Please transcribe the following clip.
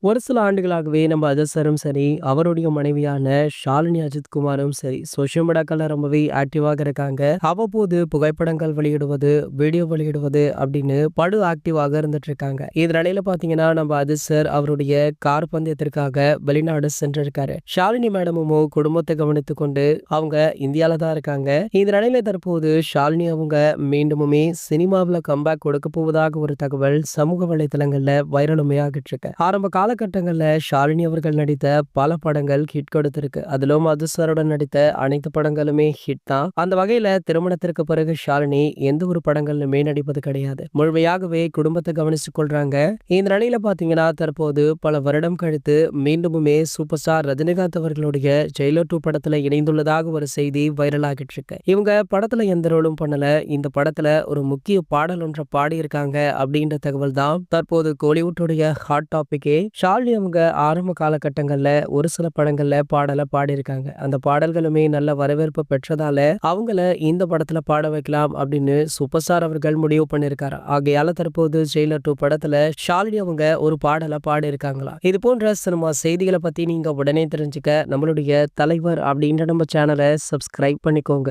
ஒரு சில ஆண்டுகளாகவே நம்ம அஜசரும் சரி, அவருடைய மனைவியான ஷாலினி அஜித் குமாரும் சரி, சோஷியல் மீடியாக்கள்ல ரொம்பவே ஆக்டிவாக இருக்காங்க. அவ்வப்போது புகைப்படங்கள் வெளியிடுவது, வீடியோ வெளியிடுவது அப்படின்னு படு ஆக்டிவாக இருந்துட்டு இருக்காங்க. இதனிடையில பாத்தீங்கன்னா, நம்ம அஜித் சார் அவருடைய கார் பந்தயத்திற்காக வெளிநாடு சென்றிருக்காரு. ஷாலினி மேடமுமோ குடும்பத்தை கவனித்துக் கொண்டு அவங்க இந்தியால தான் இருக்காங்க. இதனிடையில தற்போது ஷாலினி அவங்க மீண்டுமே சினிமாவில் கம்பேக் கொடுக்க போவதாக ஒரு தகவல் சமூக வலைதளங்கள்ல வைரலுமே ஆகிட்டு இருக்கு. ஆரம்ப காலகட்டங்கள்ல ஷாலினி அவர்கள் நடித்த பல படங்கள் ஹிட் கொடுத்திருக்கு. அதிலும் மது சாருடன் நடித்த அனைத்து படங்களுமே ஹிட் தான். அந்த வகையில திருமணத்திற்கு பிறகு ஷாலினி எந்த ஒரு படங்கள்லுமே நடிப்பது கிடையாது. முழுமையாகவே குடும்பத்தை கவனித்துக் கொள்றாங்க. இந்த நிலையில பாத்தீங்கன்னா தற்போது பல வருடம் கழித்து மீண்டுமே சூப்பர் ஸ்டார் ரஜினிகாந்த் அவர்களுடைய ஜெயிலர் 2 படத்துல இணைந்துள்ளதாக ஒரு செய்தி வைரல் ஆகிட்டு இருக்கு. இவங்க படத்துல எந்த ரோலும் பண்ணல. இந்த படத்துல ஒரு முக்கிய பாடல் ஒன்றை பாடியிருக்காங்க அப்படின்ற தகவல் தான் தற்போது கோலிவுட்டுடைய ஹாட் டாபிக்கே. ஷாலினி அவங்க ஆரம்ப காலகட்டங்கள்ல ஒரு சில படங்கள்ல பாடலை பாடியிருக்காங்க. அந்த பாடல்களுமே நல்ல வரவேற்பு பெற்றதால அவங்கள இந்த படத்துல பாட வைக்கலாம் அப்படின்னு சூப்பர் ஸ்டார் அவர்கள் முடிவு பண்ணிருக்காரு. ஆகையால தற்போது ஜெயிலர் 2 படத்துல ஷாலினி அவங்க ஒரு பாடலை பாடியிருக்காங்களா. இது போன்ற சினிமா செய்திகளை பத்தி நீங்க உடனே தெரிஞ்சுக்க நம்மளுடைய தலைவர் அப்படின்ற நம்ம சேனலை சப்ஸ்கிரைப் பண்ணிக்கோங்க.